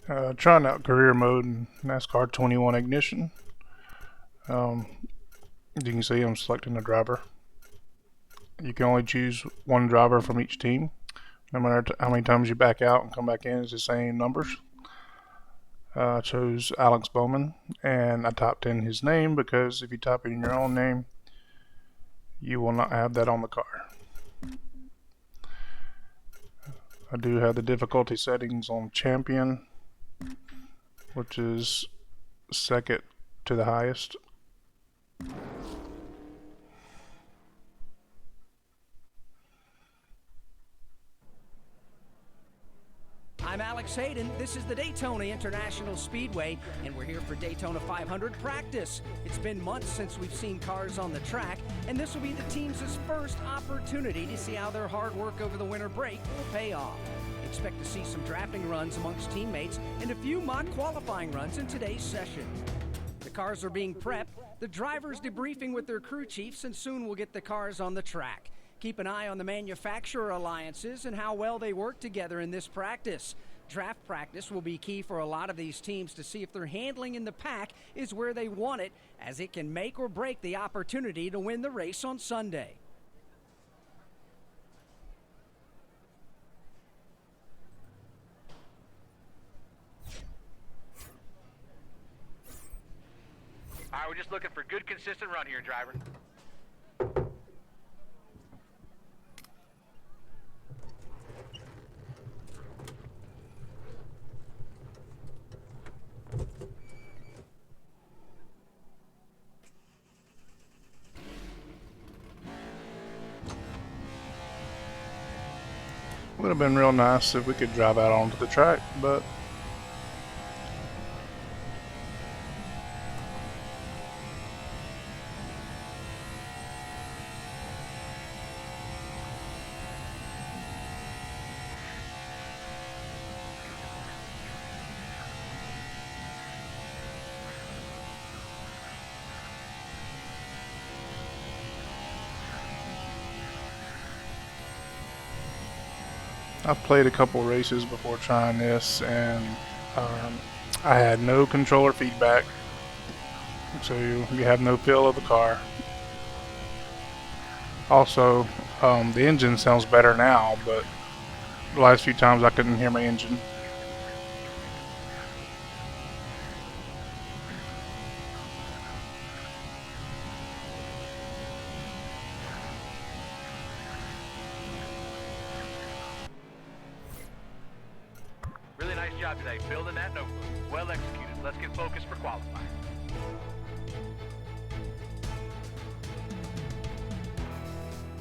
Trying out career mode in NASCAR 21 ignition. Um, you can see I'm selecting a driver. You can only choose one driver from each team. No matter how many times you back out and come back in, it's the same numbers. I chose Alex Bowman, and I typed in his name because if you type in your own name, you will not have that on the car. I do have the difficulty settings on champion, which is second to the highest. I'm Alex Hayden. This is the Daytona International Speedway, and we're here for Daytona 500 practice. It's been months since we've seen cars on the track, and this will be the team's first opportunity to see how their hard work over the winter break will pay off. Expect to see some drafting runs amongst teammates and a few mock qualifying runs in today's session. The cars are being prepped, the drivers debriefing with their crew chiefs, and soon we'll get the cars on the track. Keep an eye on the manufacturer alliances and how well they work together in this practice. Draft practice will be key for a lot of these teams to see if their handling in the pack is where they want it, as it can make or break the opportunity to win the race on Sunday. All right, we're just looking for a good, consistent run here, driver. Would have been real nice if we could drive out onto the track, but I've played a couple races before trying this, and I had no controller feedback, so you have no feel of the car. Also, the engine sounds better now, but the last few times I couldn't hear my engine. Really nice job today, building that notebook. Well executed. Let's get focused for qualifying.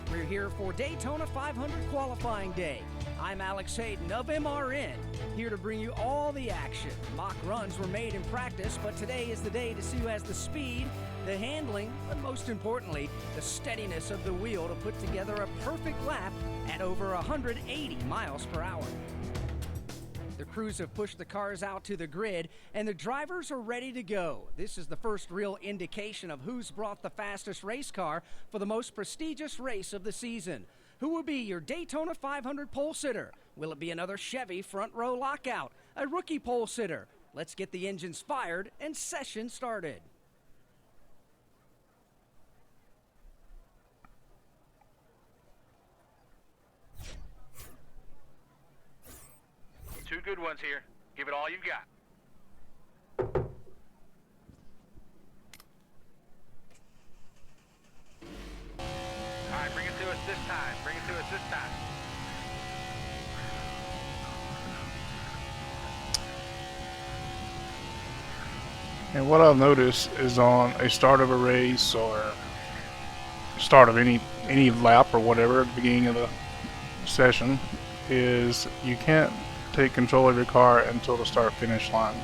We're here for Daytona 500 qualifying day. I'm Alex Hayden of MRN, here to bring you all the action. Mock runs were made in practice, but today is the day to see who has the speed, the handling, but most importantly, the steadiness of the wheel to put together a perfect lap at over 180 miles per hour. The crews have pushed the cars out to the grid, and the drivers are ready to go. This is the first real indication of who's brought the fastest race car for the most prestigious race of the season. Who will be your Daytona 500 pole sitter? Will it be another Chevy front row lockout? A rookie pole sitter? Let's get the engines fired and session started. Two good ones here. Give it all you've got. All right, bring it to us this time. Bring it to us this time. And what I've noticed is on a start of a race or start of any lap or whatever at the beginning of the session is you can't take control of your car until the start finish line.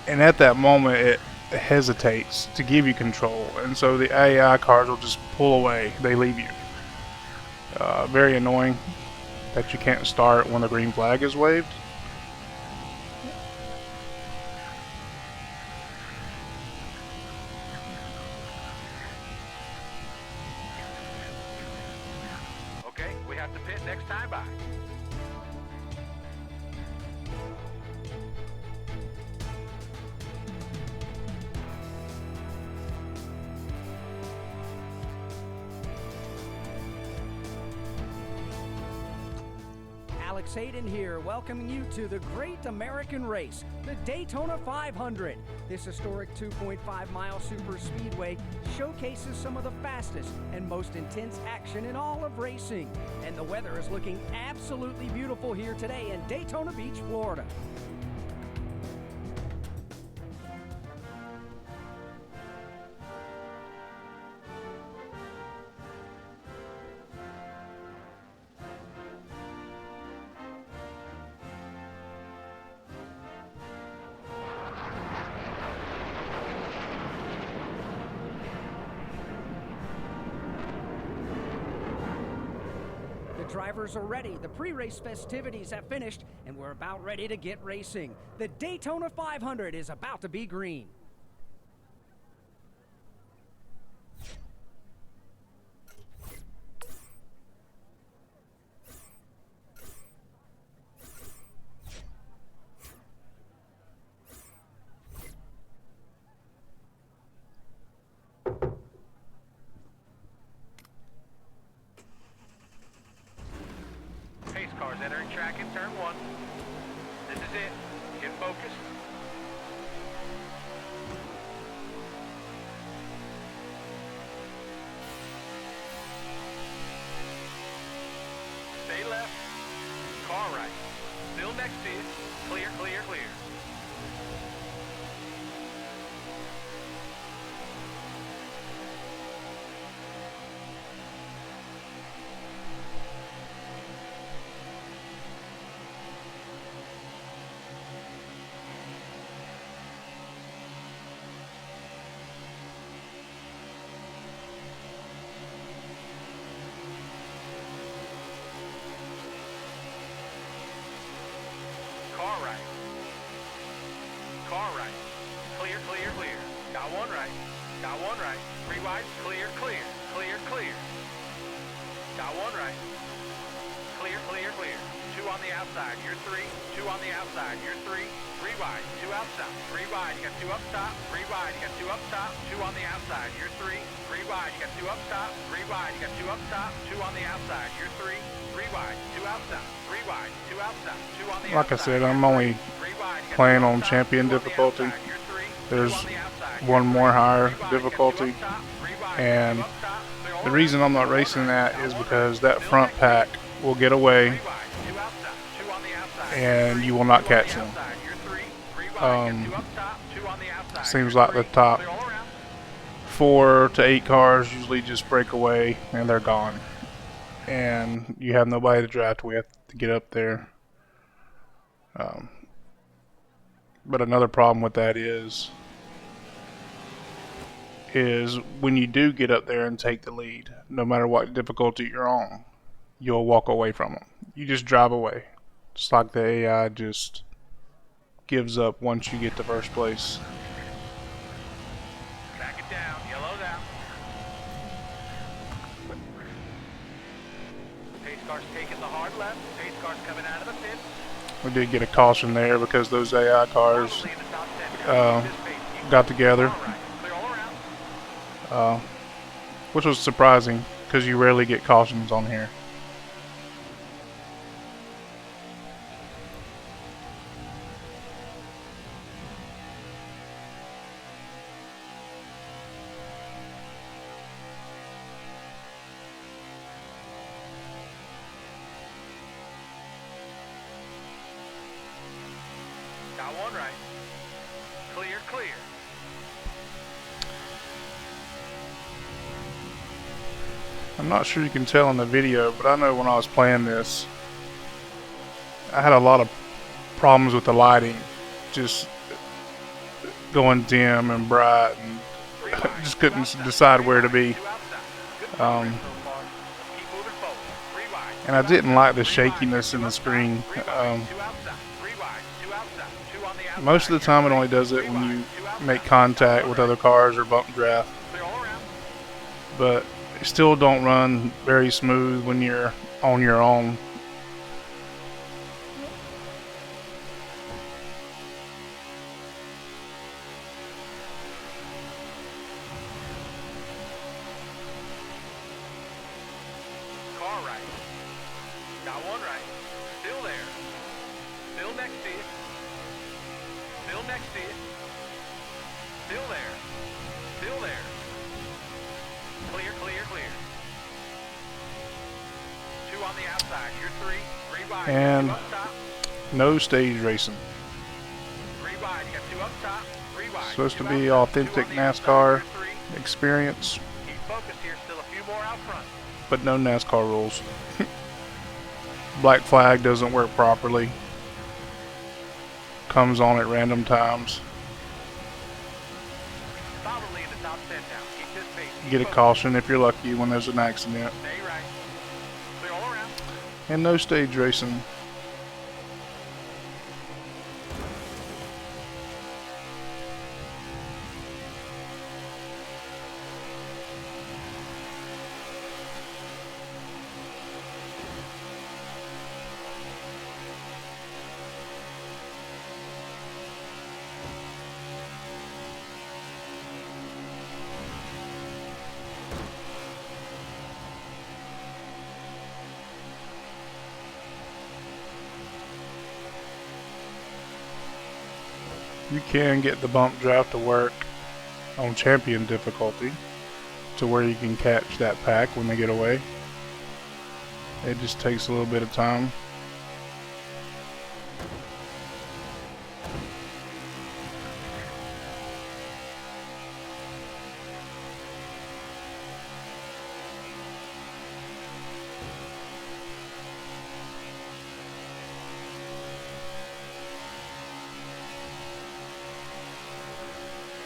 And at that moment it hesitates to give you control, and so the AI cars will just pull away. They leave you. Very annoying that you can't start when the green flag is waved. Okay, we have to pit next time by. Alex Hayden here, welcoming you to the Great American Race, the Daytona 500. This historic 2.5-mile super speedway showcases some of the fastest and most intense action in all of racing. And the weather is looking absolutely beautiful here today in Daytona Beach, Florida. Drivers are ready, the pre-race festivities have finished, and we're about ready to get racing. The Daytona 500 is about to be green. Cars entering track in turn 1. This is it. Get focused. Stay left. Car right. Still next to you. Clear, clear, clear. Car right. Car right. Clear, clear, clear. Got one right. Got one right. 3 wide. Clear, clear. Clear, clear. Got one right. Clear, clear, clear. 2 on the outside. You're 3. 2 on the outside. You're 3. 3 wide. 2 outside. 3 wide. You got 2 up top. 3 wide. You got 2 up top. 2 on the outside. You're 3. 3 wide. You got 2 up top. 3 wide. You got 2 up top. 2 on the outside. You're 3. 3 wide. 2 outside. 3 wide. 2 outside. 2 on the outside. Like I said, I'm only playing on champion difficulty. There's one more higher difficulty, and the reason I'm not racing that is because that front pack will get away and you will not catch them. Seems like the top 4 to 8 cars usually just break away and they're gone, and you have nobody to draft with to get up there. But another problem with that is when you do get up there and take the lead, no matter what difficulty you're on, you'll walk away from them. You just drive away. It's like the AI just gives up once you get to first place. Back it down. Yellow's out. Pace car's taking the hard left. Pace car's coming out of the pit. We did get a caution there because those AI cars got together, which was surprising because you rarely get cautions on here. Got one right. Clear, clear. I'm not sure you can tell in the video, but I know when I was playing this, I had a lot of problems with the lighting, just going dim and bright, and just couldn't decide where to be. And I didn't like the shakiness in the screen. Most of the time it only does it when you make contact with other cars or bump draft, but it still don't run very smooth when you're on your own. Car right. Got one right. Still the outside. You're three. Three wide. And Two up top. no stage racing. Three wide. You got two up top. Three wide. Supposed to Two be outside. Two authentic on the outside. NASCAR You're three. experience, Keep focused here. Still a few more out front. but no NASCAR rules. Black flag doesn't work properly. Comes on at random times. Solidly in the top 10 now. Keep this pace. You get a caution if you're lucky when there's an accident. Stay right. Clear all around. And no stage racing. You can get the bump draft to work on champion difficulty to where you can catch that pack when they get away. It just takes a little bit of time.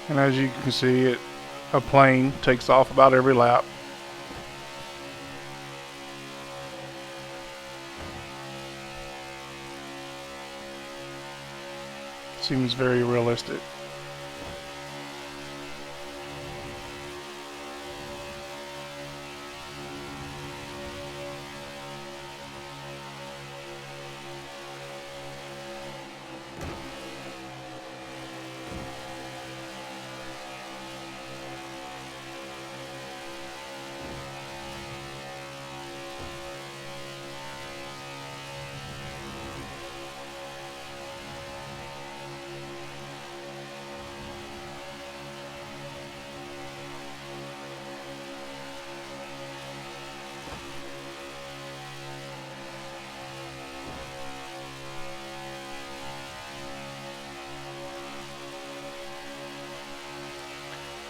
And as you can see, a plane takes off about every lap. Seems very realistic.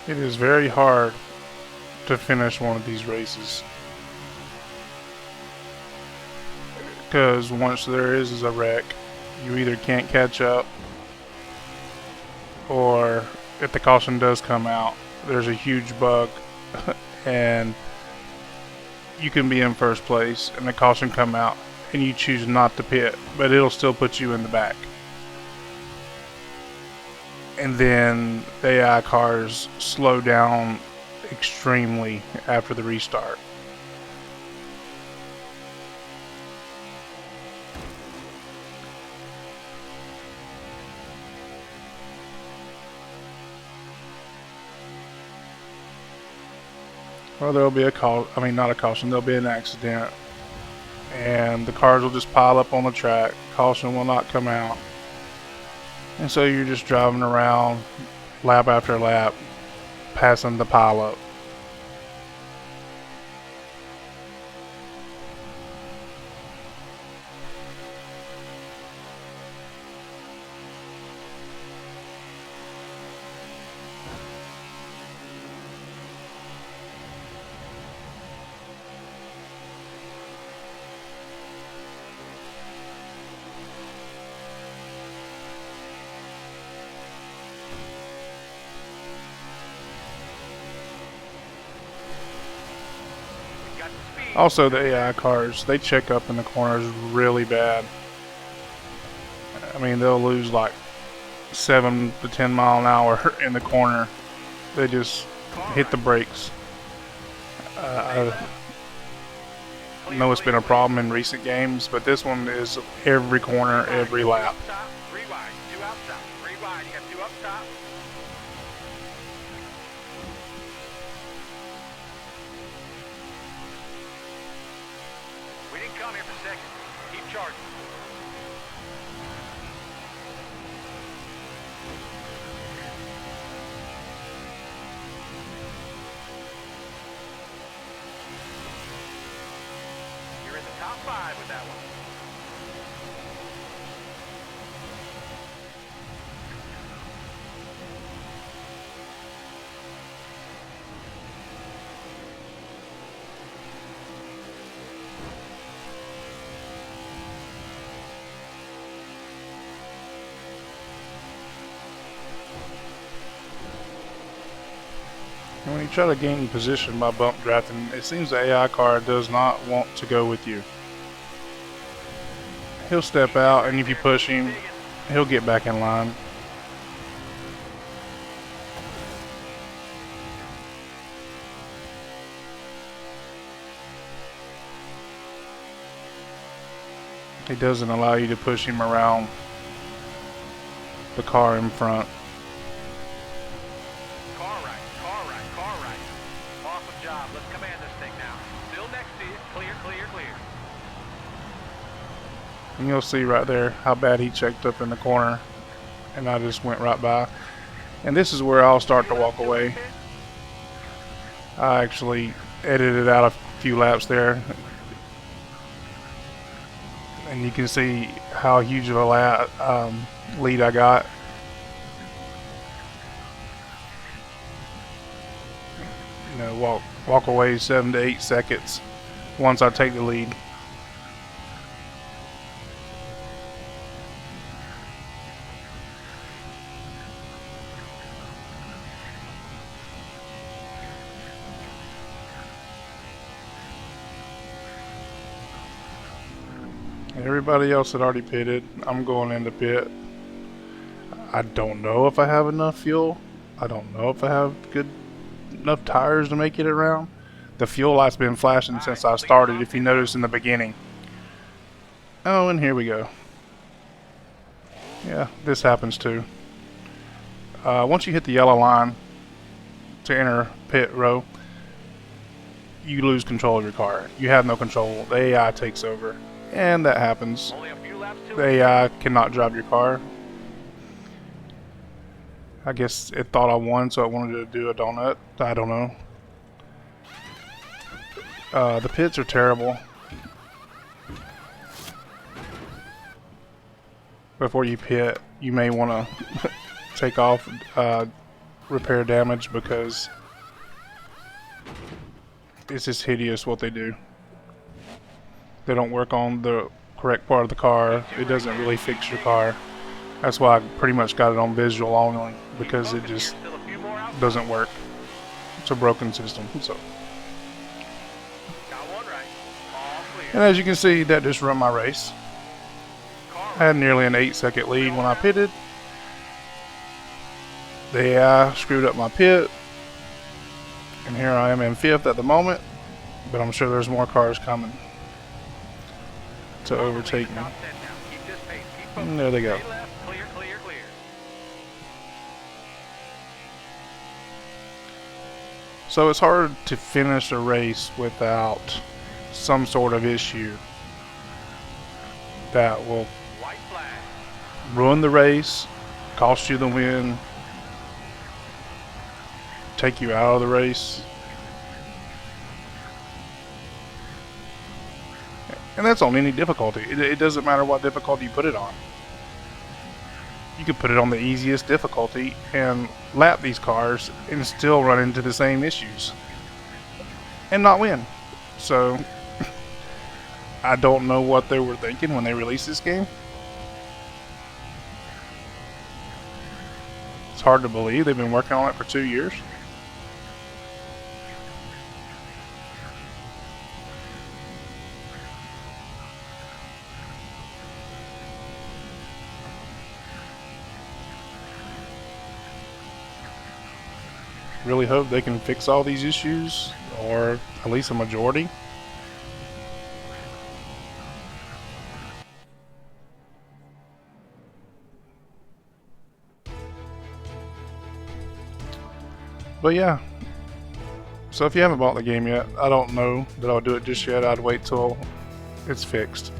It is very hard to finish one of these races, because once there is a wreck, you either can't catch up, or if the caution does come out, there's a huge bug and you can be in first place and the caution come out and you choose not to pit, but it'll still put you in the back. And then the AI cars slow down extremely after the restart. Or there'll be not a caution, there'll be an accident. And the cars will just pile up on the track. Caution will not come out. And so you're just driving around lap after lap, passing the pileup. Also, the AI cars, they check up in the corners really bad. I mean, they'll lose like 7 to 10 mile an hour in the corner. They just hit the brakes. I know it's been a problem in recent games, but this one is every corner, every lap. Three wide, two outside. Three wide, you got two up top. We didn't come here for seconds. Keep charging. You're in the top 5 with that one. And when you try to gain position by bump drafting, it seems the AI car does not want to go with you. He'll step out, and if you push him, he'll get back in line. He doesn't allow you to push him around the car in front. Car right, car right, car right. Awesome job. Let's command this thing now. Still next to you. Clear, clear, clear. And you'll see right there how bad he checked up in the corner, and I just went right by. And this is where I'll start to walk away. I actually edited out a few laps there, and you can see how huge of a lead I got. You know, walk away 7 to 8 seconds once I take the lead. Everybody else had already pitted. I'm going into pit. I don't know if I have enough fuel. I don't know if I have enough tires to make it around. The fuel light's been flashing since I started, if you notice in the beginning. Oh, and here we go. Yeah, this happens too. Once you hit the yellow line to enter pit row, you lose control of your car. You have no control. The AI takes over. And that happens. Only a few laps to The AI cannot drive your car. I guess it thought I won, so it wanted to do a donut. I don't know. The pits are terrible. Before you pit, you may want to take off repair damage, because it's just hideous what they do. They don't work on the correct part of the car. It doesn't really fix your car. That's why I pretty much got it on visual only, because it just still a few more out. doesn't work. It's a broken system. So, Got one right. All clear. and as you can see, that just run my race. Car I had nearly an 8-second lead when I pitted. The AI screwed up my pit, and here I am in 5th at the moment, but I'm sure there's more cars coming to overtake me. Top 10 now. Keep this pace. Keep And there they go. Stay left. Clear, clear, clear. So it's hard to finish a race without some sort of issue that will White flag. ruin the race, cost you the win, take you out of the race. And that's on any difficulty. It doesn't matter what difficulty you put it on. You could put it on the easiest difficulty and lap these cars and still run into the same issues and not win. So I don't know what they were thinking when they released this game. It's hard to believe they've been working on it for 2 years. Really hope they can fix all these issues, or at least a majority. But yeah, so if you haven't bought the game yet, I don't know that I'll do it just yet. I'd wait till it's fixed.